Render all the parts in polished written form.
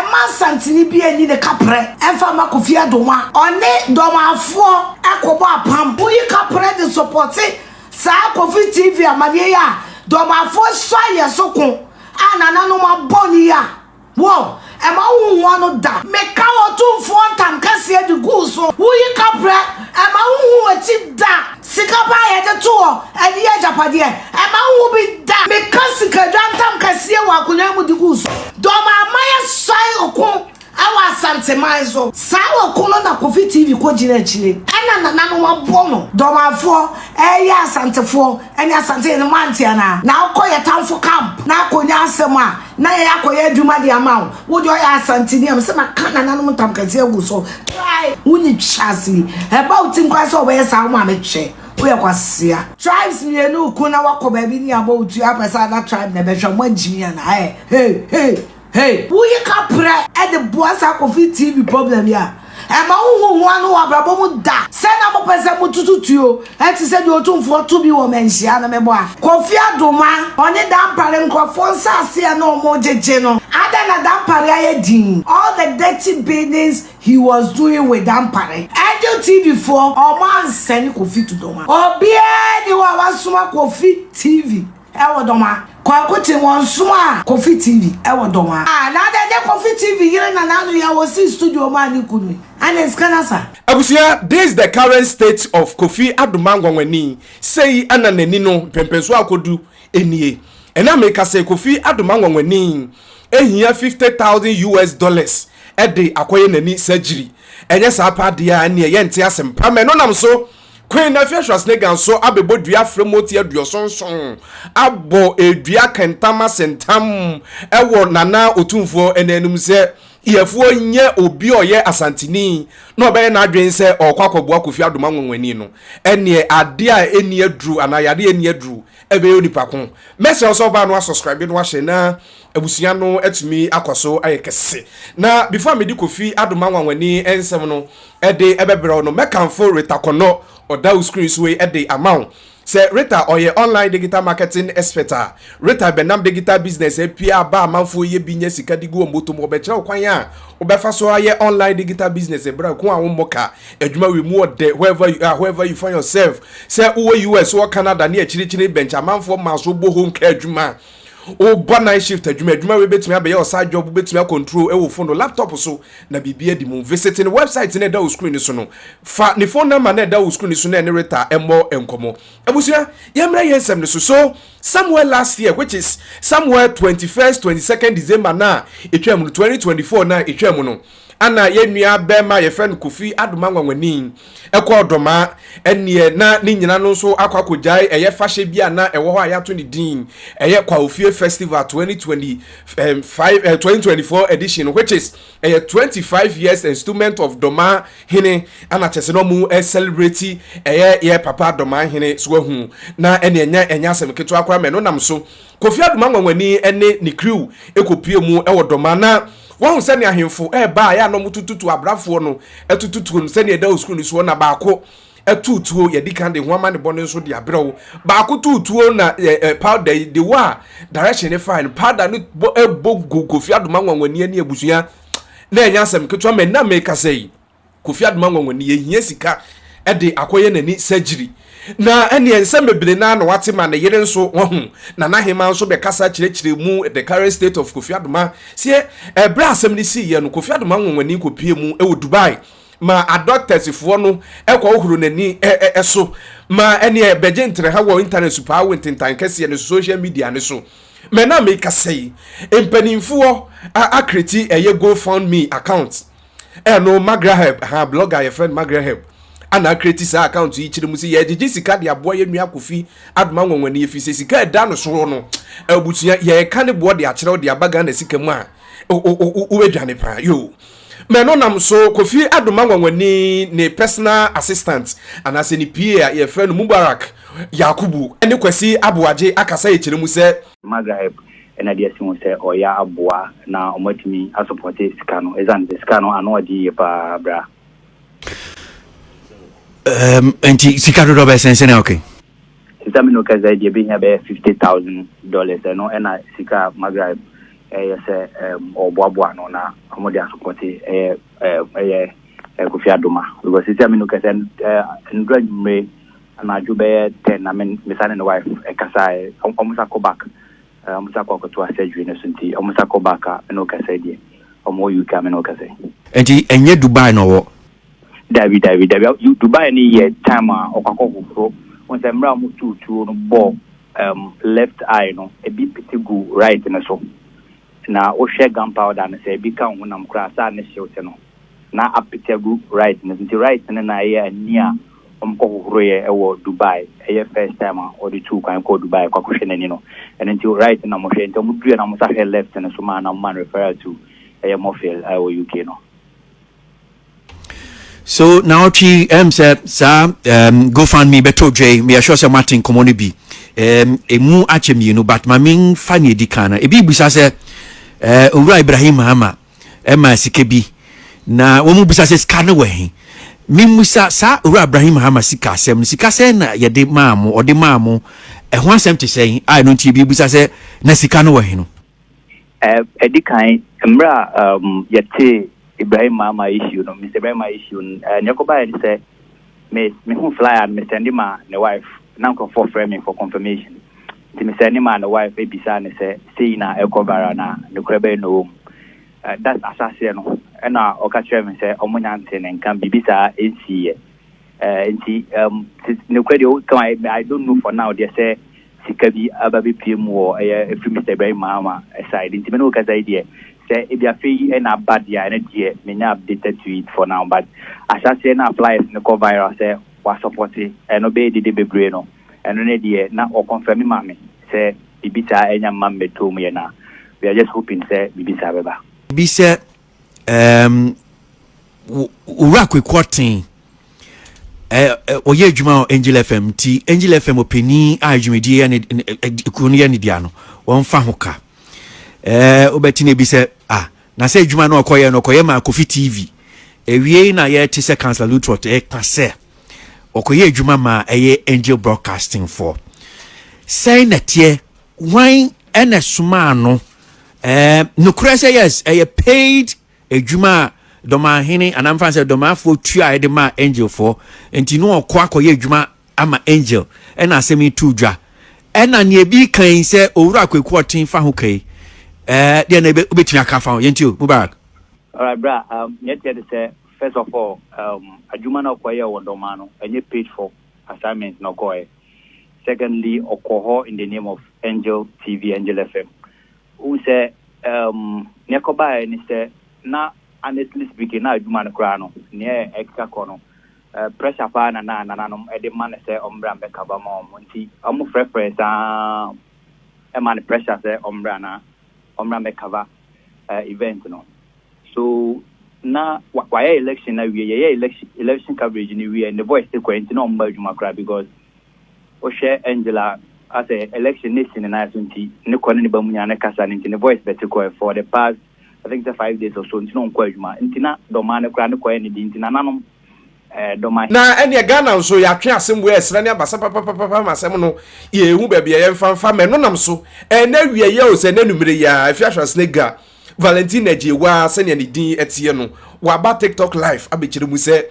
ma Asante ni bi ani ne kapre emfa ma Kofi Adoma one Dormaahene akobo apam uyi kapre de support sa Kofi TV amade ya Dormaahene so ayesokun anana no ma boni ya wo e ma hu no da me ka otumfo ntam kase de guso uyi kapre e ma hu achi da sikapa ye de to e ye japade e ma hu bi da me ka sika ntam kase wa kunya mu de guso Dormaahene sai okun awa Asante maizo sawo kuno na Kofi TV ko jina chile ana na no wabono Dormaahene ya Asantefo eni Asante ni manti ana na ukoye tamfo camp na akonya asema na ye akoye adwuma de amawo wo de ya Asante ni am se makana na no tamkase aguso try wuni chasi about nkwase obe sa wo amehwe we kwasia tribes ni enu kuna wako baby ni about you apesa that tribe na behwa mo agimi ana hey, who you capre at the Boasa Kofi TV problem ya? And my own one who are Brabo da. Send up a person to you. And to send you for 2 women, Shiana Meboa. Kofi Adoma, on a damn parent, Kofonsa, see no more general. Other than that Paria all the dirty business he was doing with Dampare. Angel TV for or man send Kofi to Doma. Or be anyone was Suma Kofi TV. Ewo Doma. Kwa kuti wonsuma Kofi TV ewo Doma. Na de Kofi TV yire na nanu ya wo si studio ma ni kunu. Ane skanasa. Abusia, this is the current state of Kofi Adoma GoFundMe. Say ana nani no pempenso akodu enie. Ena make say Kofi Adoma GoFundMe ehia $50,000 ede akoye nani surgery. Enye sa pa dia ane ye ntia sempa me no nam so Queen Afia Schwar so abebo dua fremoti aduosonson abo edua kentama sentam ewo nana otumfo enanum se iyefuo nye obi oye asantini no be na adwen se okwakoboa Kofi Adoma GoFundMe no ene ade a eni adru anayade eni adru ebe onipa ko message so ba no subscribe no ahye na abusia no etumi akoso ayekese na before me di Kofi Adoma GoFundMe ensem no ede ebebere no mekanfo retakono oda screen so e dey amount say Rita oye online digital marketing expert Rita benam digital business apia ba amanfo ye binya sika digu omoto mo be kire kwan a obefa so aye online digital business bra ko awon moka adwuma we mu ode wherever you find yourself say uwe US or Canada na chiri bench amanfo maso bo home care adwuma o bona shift adwuma we betumi abe your side job betumi control e wo phone laptop so na bibia di mu visiting website na da screen so no fa ni phone number na da screen so na ne Rita emo enkomo abusia yemra yensem ne so somewhere last year which is somewhere 21st 22nd December na etwam 2024 na etwam no ana yenua bema ye friend Kofi Adoma GoFundMe ekọ doma enie na ni nyina no so akwakodjai eye fashe bia na ewo ho ayato ni din eye kwa ofie festival 2024 edition which is a 25 years installment of Dormaahene ana chese no mu celebrate ye papa Dormaahene so hu na enya asem keto akwa me no nam so Kofi Adoma GoFundMe ene ni crew ekopie mu ewo doma na won se ne ahemfo ba ya no mutututu abrafo no etututu se ne da school so na baako etutuo ye dikan de homa ne bone so de abrew baako tutuo na powder de wa direction fine powder no ebogo Kofi Adoma GoFundMe ani abusua na enya asem keto me na make say Kofi Adoma GoFundMe ye hia sika de akoye nani surgery na eni ensem bebere na no watema na yere nso wohu na nahema nso be kasa kirekire mu the current state of Kofi Adoma sie bra asem ni si ye no Kofi Adoma GoFundMe kopie mu e wo Dubai ma adoctors fo no ekwa ohuru nani eso ma eni beje ntre ha wo internet super ha wintintan kase ne social media ne so me na me kasei empanimfo akreti eye GoFundMe account no Magraheb ha blogger your friend Magraheb ana create sa account yi chire mu si ye gigi sika de aboa ye nua Kofi Adoma GoFundMe ye fi sika da no so no abutua ye ka ne bo de akire de abaga na sika mu a o wedwane pa yo me no nam so Kofi Adoma GoFundMe ne personal assistant ana se ni PA ye friend Mubarak Yakubu ene kwasi aboaje akasa ye chire mu se Magraheb ena dia simu se oya aboa na omotimi support sika no ezan sika no ano odi pa bra anti sikaro do be sense okay sitamino kaza dia be nya be $50,000 no ena sika Magraheb say Obuabua no na Amodia support Kofi Adoma because it's no kesen ndra na jube 10 I mean me son and the wife kasa almost go back almost go to surgery no sunti almost go back no kasa die omo you come no kasa enti enye Dubai no wo David you Dubai ni ye time okakoko on say mra mo tutu no ball left eye no e bi pitigu right na so na o share gunpowder na say bi kan hunam kra sa na shewte no na apitigu right na nti right na ye ania omkohoroye ewo Dubai first time or the two kan ko Dubai kwa kuhwenani no and until right na mo hwe nti mo due na mo sa left na so man refer to mofil UK no. So now she say GoFundMe beto J me assure say Martin komoni bi emu achemi no but mamin fani edikana ebi bisa say Owura Ibrahim Hama sike bi na wo mu bisa say scan we Mimusa sa Owura Ibrahim Hama sika sem na yede maamo ode maamo ho asem te say I no nti bi bisa say na sika no we no edikan mra yete Ibrahim Hama issue no Mr. Ibrahim issue nyakoba ni say me hu flyer and me send ma the wife now for framing for confirmation ti me send ma the wife e bisa ne say na ekobara na ne krebe no that's assassin no na okache me say omunyante ne nkan bibisa ensiye ne kwede kan I don't know for now they say sikabi ababi pm wo every Mr. Ibrahim Hama side nti me no ka say there say e bia fe na bad ya na die me nya updated to it for now but assassin na apply ne ko viral say wa support no be de bebre no eno ne die na o confirm me say bibisa enya mambe to me na we are just hoping say bibisa beba bi say Owura Kwekotin oye adwuma Angel FM ti Angel FM openi adwumedi ya ne kunu ya ne dia no won fa hoka obeti ne bi say na say adwuma no okoye ma Kofi TV ewie na ye te se Council Lutrot pase okoye adwuma ma Angel Broadcasting for say na tie wan ena suma no no krese yes paid adwuma Dormaahene and I'm fancy Dormaafo tua de ma Angel for enti no okwa akoye adwuma ama Angel and asemi tudwa ena ne bi kan se Owura Kwekotin fa hokai de na obetumi aka fa yenti Mubarak. All right bra yet say first of all adwuma na okoye wo Dorma no enye paid for assignment no koye. Secondly okoho in the name of Angel TV Angel FM who say nekoba ni say na honestly speaking na adwuma no kra no ne extra kono pressure pa na no e de man say ombra be kaba ma omo nti omo fresh e man pressure say ombra me cover event no so na why election na we election coverage ni we and the voice take kwenti no mba adwuma kra because o share Angela as a election nation na 20 ne kono ne bamunya na kasa nti the voice better go for the past I think the 5 days or so nti no nkwa adwuma nti na Dorma ne kra ne koye ne di nti na nanom Dorma na ene Ghana so ya twe asem we esra ne abasa papa masem no ye hu ba bia ye mfa me no nam so na wie ye o se na numere ya Afia Schwar Valentine Jewa se ne din etie no wa ba TikTok live abekire mu se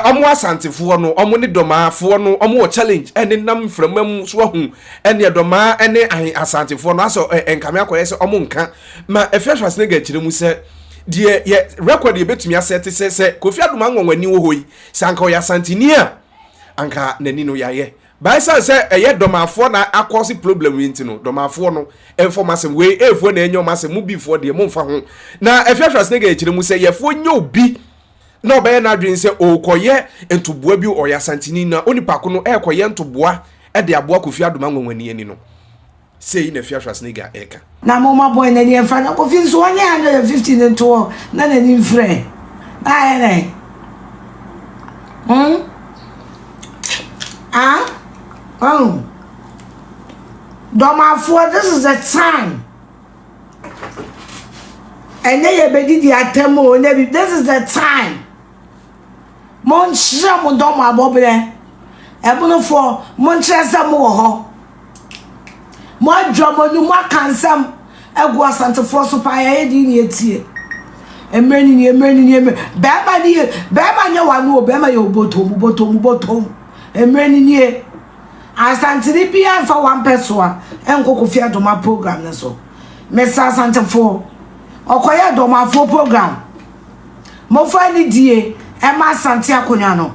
omo Asante fo no omo ne Dormaafo no omo challenge ene nam framam so hu ene Dorma ene Asante fo no aso enkame akoye se omo nka ma Afia Schwar kire mu se die ye record ye betumi asete se Kofi Adoma ngonwani wo hoyi sanka o ya Asanteni a anka nani no yaye by say eye Dormaafo na akosi problem winti no Dormaafo no information we efo na enyo masem mu bifo de mo mfa ho na Afia Schwar kire mu se ye fo nya obi na obeye na adwen se okoye entoboa bi o ya Asanteni na onipa ko no ekoye entoboa e de aboa Kofi Adoma ngonwani ani no say na Afia Schwar eka na mama boy na dey fa na Kofi nso onye 150 to na na ni frɛ ai Dormaafo, this is the time and then you be di atemo this is the time mon shira mon Dorma bobre ebono for mon chesa mo ho mo adwomo nu mo kansam egu Asante force pa ya di ni etie emreni bema nye wanu o bema ye obotom emreni ni Asante ni bia fa one person a enko Kofi Adoma program ne so mesa Asante for okoye Dormaahene program mo fa ni die e ma Asante akonya no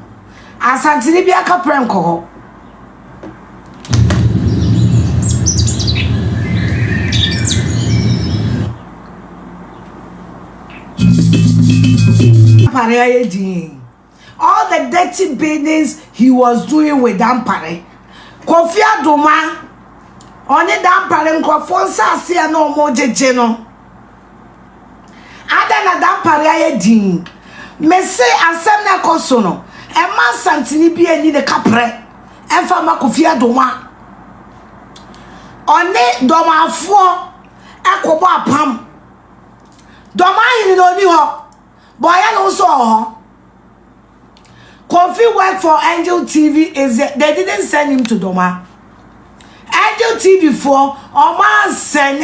Asante ni bia ka prank ho all the dirty business he was doing with Dampare. Kofi Adoma on the Dampare nkofo nsase na omo jeje no. Ada na Dampare din. Me say asem na koso no. E ma Asante ni bi ani de kapre. Emfa ma Kofi Adoma. One Dormaahene ekobo apam. Dormaahene no ni ho. Boy, I also Kofi worked for Angel TV. They didn't send him to Doma. Angel TV for Oman send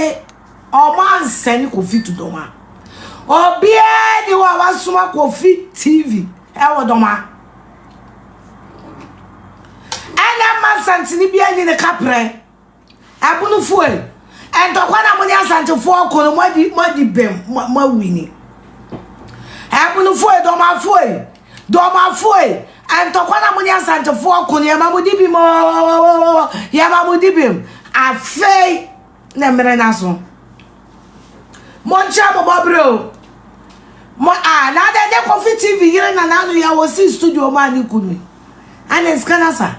Kofi to Doma. Obie ni wa wasuma Kofi TV. Ewo Doma. Ena man santini bia ni ne kapre. Abunu fuel. En to kwa na mo ni Asante fo ko no modi bem mo wini. Ebunu foi Dormaahene antokwana muni Asante fo ko ne mamudi mo ya mamudi bim afei na mere na so moncha mo babro mo na de Kofi TV yire na nanu ya wo si studio ma ni kunu ana skana sa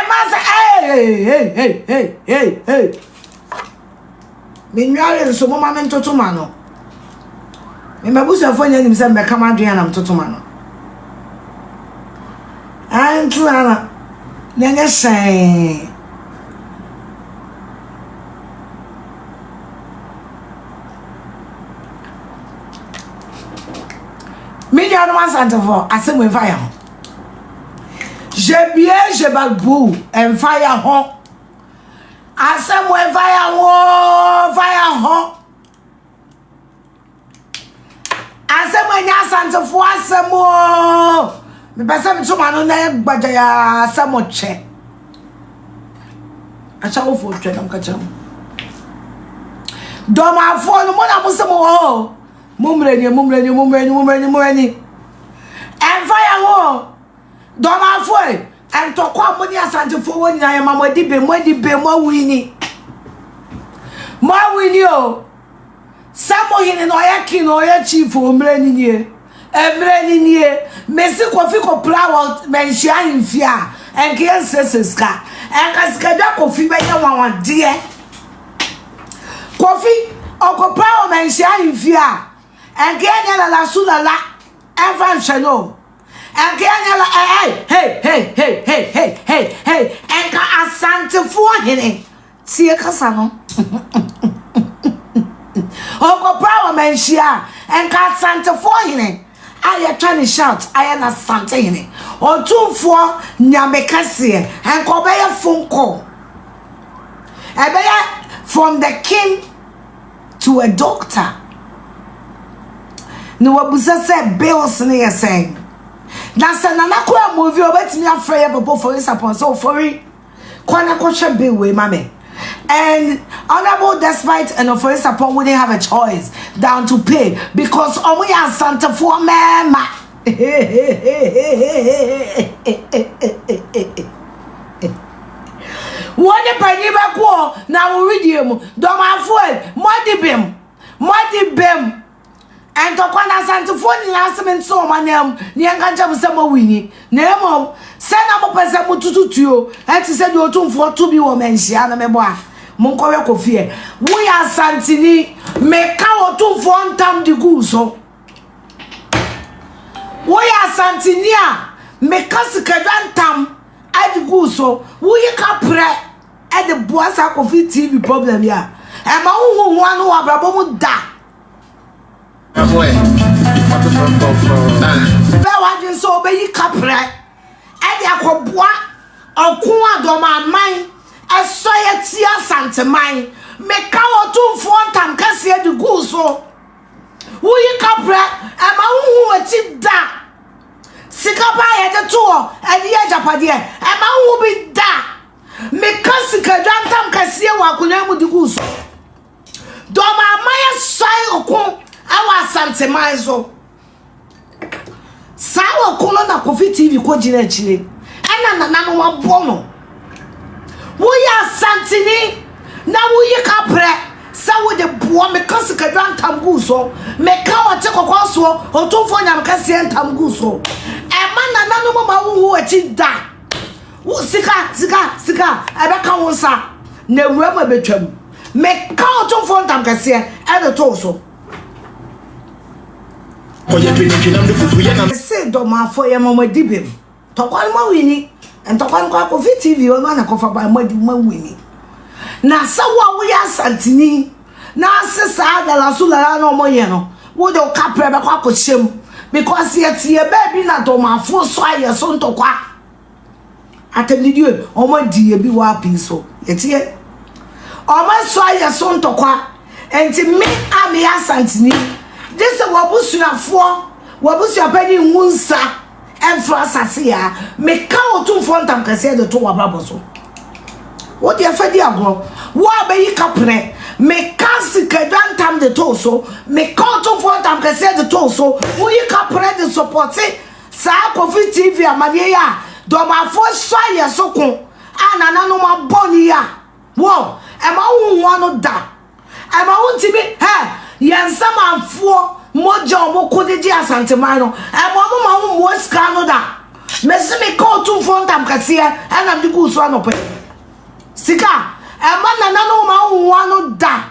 masa hey Minyare so mama mentotoma no. Me mabusu afanya ni mse mbeka madua na mtotoma no. Antu ana nenge shen. Minyare no Asante for asem we fire ho. Je bagbu en fire ho. Asem we fire ho. Asem we nya Asante fo asem o. Me pese me tuma no na gbaja ya asem o che. Acha wo fo twa nam ka cham. Dormaahene no mo na musem o. Mumreni. En fire ho. Dormaahene and to kwa moni Asante fo woni na ma mo di be mo wini o samo hine no ya kin no ya chief o mreni nie mesi Kofi ko plawa menhia himfia en ke seseska en ka da Kofi be ya wan de Kofi o ko plawa menhia himfia en ke nya la sulala evan chano and hey, and Asante for him. See a casano. Oh, power man, shia, and Asante for him. I am trying to shout, I am Asante in it. Or 2-4 Nyamekasi and Kobeya phone call. From the king to a doctor. No, what was said, Bills near saying. That's another movie about me afraid about for this upon so for it. Kwana kosha be way, mommy. And honorable despite and for this upon we didn't have a choice down to pay because only Asante for mama. One penny back war now we read him. Dormaahene Modi bim. And to kwanda Asante fo ni asem so manem ni enka jam se ma wini na emom se na mo pese mo tututuo enti se di otumfo to bi wo menhia na mebo a mo nkowe Kofi e wo ya Asante ni me ka otumfo ntam di guso wo ya Asante ni a me ka sikadwa ntam adi guso wo yi ka pre e de boasa Kofi TV problem ya e ma hu anu abrabo mu da boy. Bewa so be yi kapre. E dia ko boa okun Adoma man Asoya tia Asante man. Meka otumfo ntam kase de gu so. Wo yi kapra e ma hu ati da. Sika ba ye de to e ye japade e ma hu bi da. Meka sika ntam kase wa kunya mu de gu so. Dormaahene sai okun awa Asante man so. Sa okun na Kofi TV ko jina chire. Ana na no wa bono. Wo ya Asante ni na wo yi kapre sa wo de boa me kasika dwantam gu so me ka o te kokon so otumfo nyam kase ntam gu so e ma na no ma wo achi da wo sika e be ka wo sa na wura ma betwam me ka otumfo ntam kase e de to so oye twinam de fufu ye na se do ma fo ye ma dibem to kwan ma wini en to kwan ko Kofi TV o ma na ko fa ba ma wini na sawa wo ya Asante ni na sesa da la sula na omo ye no wo de kapre be kwa kochem because ye tie baby na Dormaahene so aye so ntokwa atelidio omo di ye bi wa pin so ye tie omo so aye so ntokwa enti me am ya Asante ni this wabusuafo pani ngunsa enfra asase ya me ka otumfo ntam kase de to wabrabo so what the afedi agro wo abayi kapre me kasi kedantam de toso me konto fontam kase de toso wo yi kapre de support sa Kofi TV amade ya Dormaahene so ye sokon anana no ma boni ya wo e ma wonwa no da e ma wontimi yensam afo moja omo kodiji Asante man no e ma mo ska no da me se me konto fontam kase ana ndi ku so anope sika e ma na no ma wonwa no da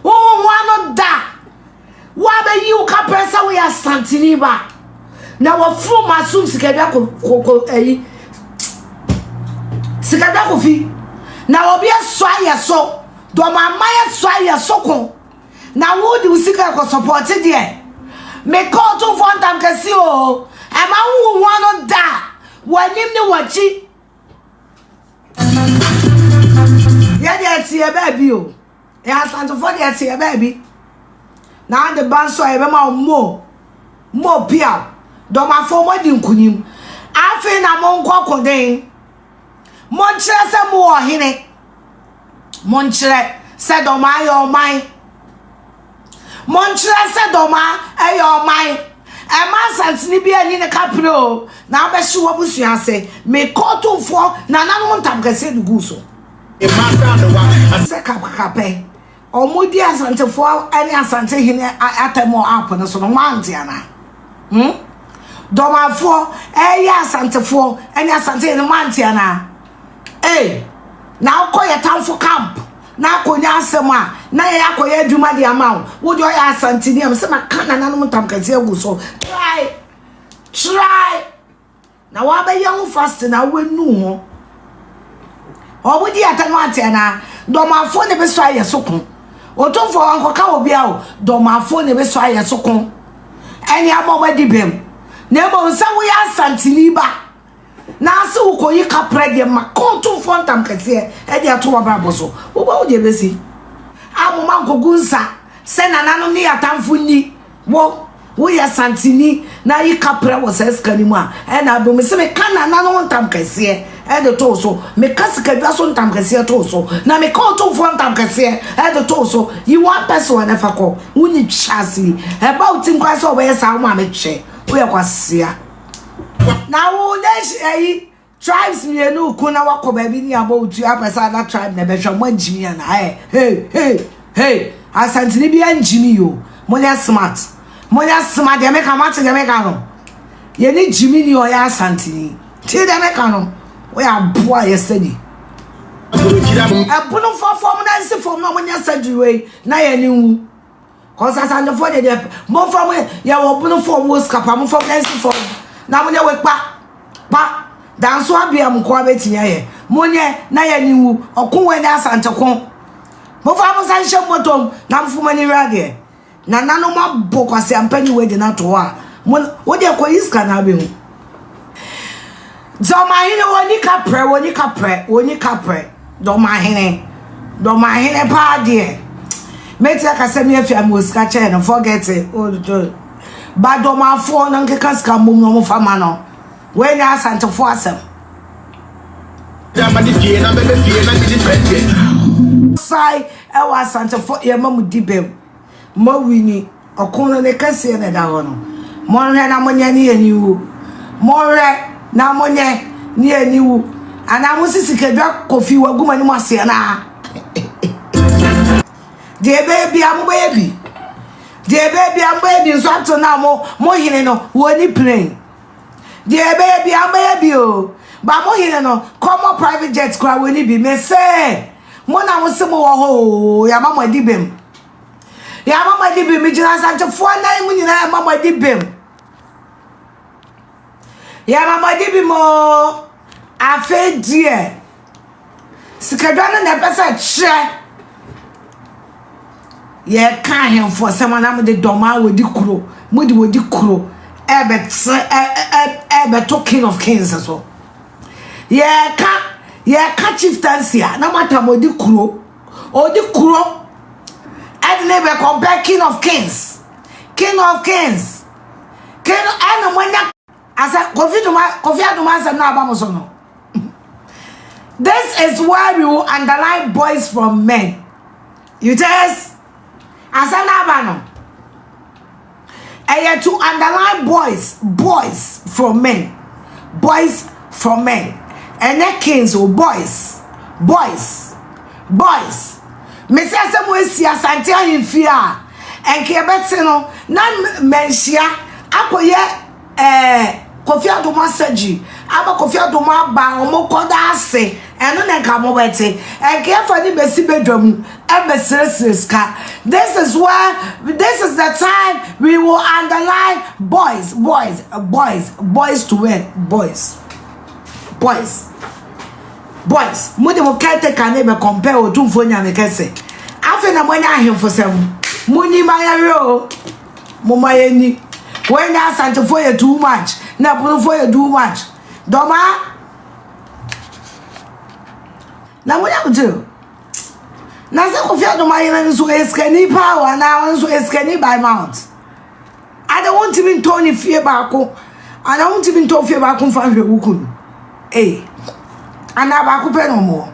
wonwa da wa be yi ka presa we Asante ni ba na wa fu masum sika da ko sika da Kofi na obi so aye so Dormaahene so aye so ko na wo di sika ko support de me call to fontam kesi o e ma wonwa no da wanim ni wachi ya de tie baby o ya Asante for de tie baby na the ban so e be ma mo pia Dormaahene mo di nkunim afi na mo nkokoden mo nkyere se mo ohene mo nkyere se Dormaahene oman mo nkyere se Dormaahene oman e ma Asante ni bia ni ne kapro na be hye wo busuase me kotumfo na nanu ntam kase dugu so e masa no wa se kapakape omudi Asante fo ani Asante hine atemo app no so no manti ana Dormaahene ya Asante fo ani Asante hine manti ana na ukoye tamfo camp na akonya asema na ye akoye adwuma de amawo wo de oya Asante ni am se maka na nanu ntam kase agu so try na wa be young fast na wenu ho obudi atanu ate na Dormaahene ne be so aye sokon otumfo ankoka obi a o Dormaahene ne be so aye sokon eni amoma dibem na ebo nsa wo ya Asante ni ba na se wo koyi kapre de ma kontumfo ntam kase e de ato wa babo so wo ba wo de besi amoma nkogunsa se na nanu ni atamfo ni wo ya Asante ni na yi kapre wo se skani mu a e na do me se me kana nanu ntam kase e de to so me kasika dwa so ntam kase to so na me kontumfo ntam kase e de to so yi one person na fa ko woni chasi e ba utin kwa so we sa wo ma me hwe wo ya kwasia na wo de tribes me no ku na wakoba bi ni abo utu apesa that tribe na be hwa mo anjimi na hey Asante ni bi anjimi yo mo ya smart de me ka mate de me ka no ye ni jimi ni o ya Asante ni ti de me ka no we aboa yesterday abuno fofom na nsi fom na mo nya sadwe na ye ni wu cause Asante for de mo fom ya wo buno fom wo skapa mo fom na nsi fom na mo nya we pa danso abia mko abetinya ye monye na ye ni wu okunwe na Asante kon mo fa mo san hye motom na mfuma ni rade na nanu ma bokwase ampani we de na to a wo de ko iska na be hu Dormaahene woni kapre Dormaahene pa de meti akase me afia mosika che no forget it ba domafo no nkeka ska mom no fama no we na Asante fo asem Jamani fie na bebe fie na di friend. sai e wa Asante fo ye mamu dibem ma wini okono ne kase ne da ho no mo hwe na monya ne yaniwu mo hwe na monye ni aniwu ana musisi kedwa Kofi waguma ni mwase na de baby nso ato na mo hine no woni plane de baby o ba mo hine no come private jet kwa woni bi me say mo na mo se mo wo ho ya mama dibem mi jina Asante fo na mu nyina ya mama dibem ya mama dibi mo afa die sikadwa na pesa che ye kan him for someone am the doma wodi kuro modi wodi kuro ebe talking of kings so ye ka chieftaincy na mata modi kuro and never compare king of kings and when asa Kofi Adoma say na aba so no. This is why we will underline boys from men. You just asa na aba no. And to underline boys from men. And that kings or boys. Me say some we see Asante ahemfia and kebetse no na mensia akoye Kofi Adoma saji aba Kofi Adoma ba omo koda ase eno na nka mo bete e ke fa ni besi bedwam e besreska. This is the time we will underline boys to win boys mudi mo kete kane be compare otumfo nya me kese afi na monya ahemfo sem muni mayare o mo mayeni when Asante for you too much na put for you too much doma na monya do na se Kofi Adoma yen so eskani power na so eskani by mouth I don't want to be Tony fear bako I don't want to be Tony fear bako fa hwe wukun ana ba ku pe no mo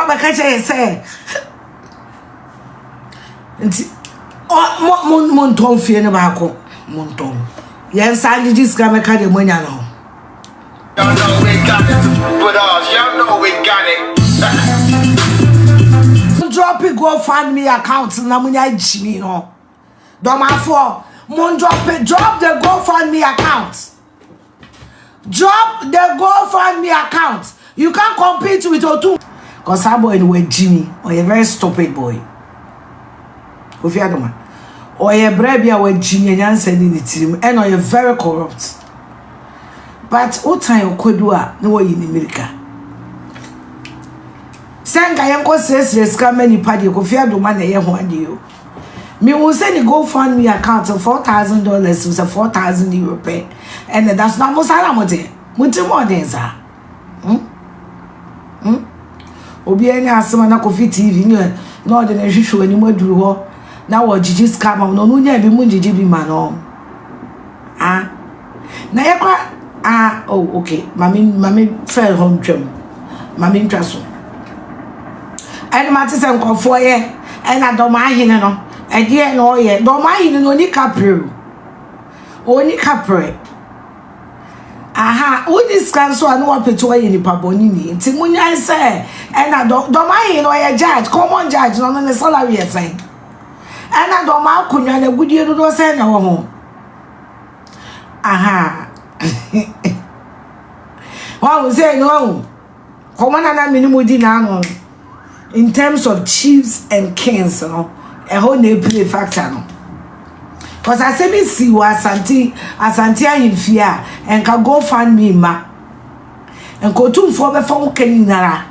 ba ka che say nti mon ton fie ne ba ko mon ton yen sandi diska me ka de monya no Y'all know we got it with us. Y'all know we got it. Drop it GoFundMe account na munya jimi no Dormaahene mon drop the GoFundMe account. Drop the GoFundMe account. You can't compete with Otu. Because that boy anyway, Jimmy, or a very stupid boy. Kofi Adoma. Or a brabia where Jimmy and sending it to him, and or you're very corrupt. But what time could do no way in America? Senga yanko says let's come any party. Kofi Adoma na ye one. Me will send the GoFundMe account of $4,000 with a 4,000 euro pay, and that's not most alamote. Much more than that. Obi any asema na Kofi TV no de na hwehwe ani maduru ho na wo jiji scam no nya bi mu jiji bi ma no na yakwa oh okay mami fair home twam mami ntwaso ani mate se nkofo ye na Dormaahene no ade no ye Dormaahene no ni kapre who this council and what peto ye ni paboni ni nti munya say na Dormaahene no ye judge common judge no na salary ye say na Dormaahene kunwa na gudie do say na wo ho wa we say no common na minimum di na no in terms of chiefs and kings no a whole na play factor no. Because I say me see wa Asante ahemfia and can go find me ma and go to for be fon kaninara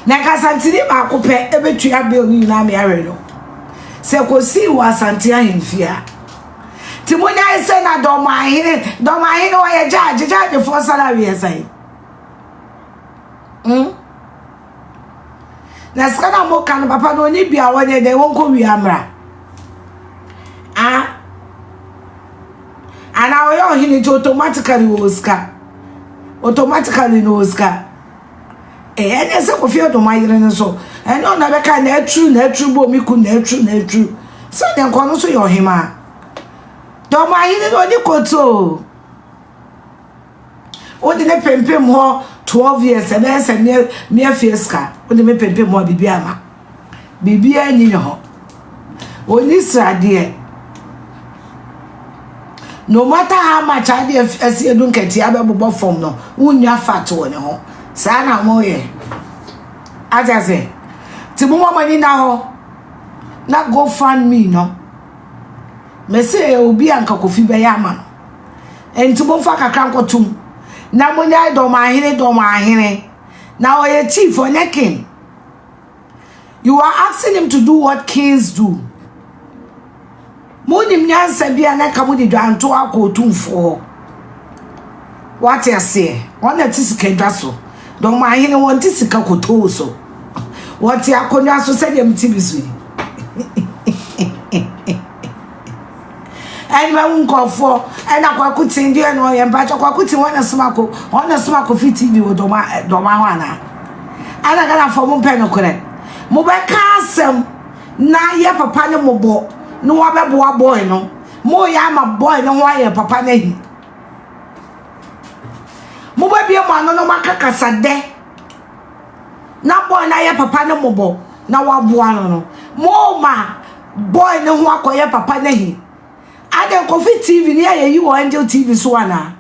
na ka Asante ni ma ko pe ebetua be oni na me are no se ko see wa Asante ahemfia Timonya is saying that Dormaahene or a judge for salary as I. Naskana mo kan papa no ni bia wo de won ko wi amra. And I will hini automatically Oscar. Automatically no Oscar. Any se Kofi Adoma yire so. And no na be ka na true bo mi ku na true. So den kono so yo hima. Dormaahene no ni koto. O de ne pempem ho 12 years and then say me afieska. O de me pempem ho bibia ma. Bibia ni ho. Oni srade. No matter how much I dey as you don't get ya be bobo form no unya fat woni ho sa na mo ye aja say ti mo mani na ho na GoFundMe no me say obi anka Kofi be ya ma no enti mo fa kakra nkotum na mo nya Dormaahene na oye chief onye king. You are asking him to do what kings do. Moni mnyansa bia na ka mudi dwanto akotumfo. What you say? Wona tisika dwaso. Dormaahene won tisika koto so. What ya konwa so se dem tibisu. And my unkofo and akwakuti ndio no ye mbacho kwakuti wona smako fiti bi wo Dormaahene. Ana kana fo mo pen no kore. Mo be ka asem na ye papa ne mobo. No wabeboa boy no mo ya ma boy no wa ye papa na hi mo ba bia mo no makakasa de na boy na ye papa na mobo na waboa no mo ma boy no ho akoye papa na hi ade Kofi TV ni ye yi wo Angel TV so ana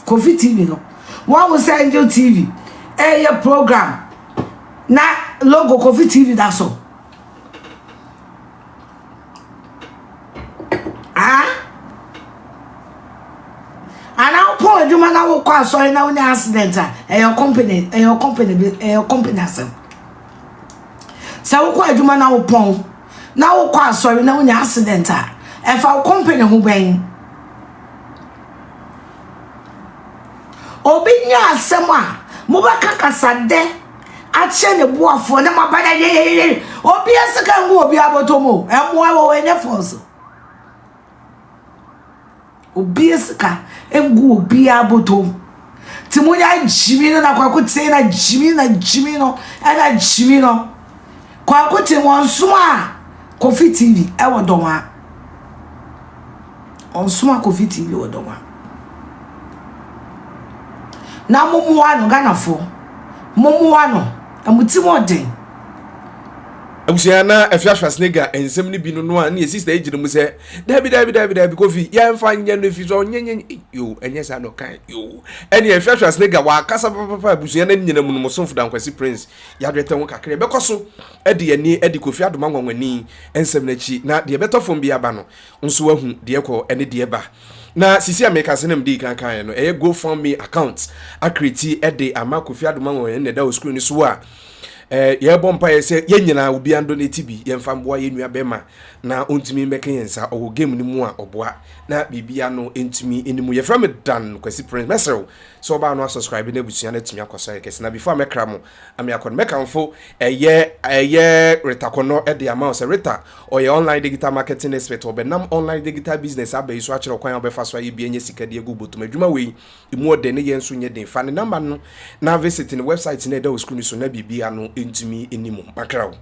Kofi TV no wa wo say Angel TV ye program na logo Kofi TV da so. And now Paul do man now kwa sorry now any accident your company asem. So kwa do man now pon now kwa sorry now any accident if our company who ben obi nya asem a mo ba kakasa de ache ne boafo ne mabada ye obi asika ngu obi abotomo emwa wo enye force obi esika engu obi abotom timonya jimi no na kwakuti na jimi no ana jimi no kwakuti wonso a Kofi TV e wodoma onso a Kofi TV wodoma na momuwa no ganafo momuwa no amutimoden abusiana Afia Schwar ensem ni bi no a na sister ejire mu se dabi Kofi ya mfa nya no fi so nyenye yo enye sa no kan yo ene Afia Schwar wa kasa papa abusiana nyina mu no somfo dan kwasi prince ya dwete won kakre bekoso ede ani ede Kofi Adoma ngwanwani ensem na chi na de betofom bi aba no nso wahu de ko ene de ba na sisi America senem di kan no GoFundMe account akreti ede ama Kofi Adoma ngwanwani ne da o screen so a ye bompa ye se ye nyina obi ando ne tibi ye mfa mboa ye nua bema na ontimi meke yensa o game ni mu a oboa na bibia no entimi enimu ye from dan kwasi prince mesel so ba no subscribe na busua na timi akoso ye kese na before mekra mo ami akon mekanfo eye retakono e de amount se reta o ye online digital marketing expert obenam online digital business abai so akere kwan obefa so ye bienye sika de egu botum adwuma we imu ode ne ye nso nye den fa ne number no na visit the website na e da o screen so na bibia no entimi enimu makrao.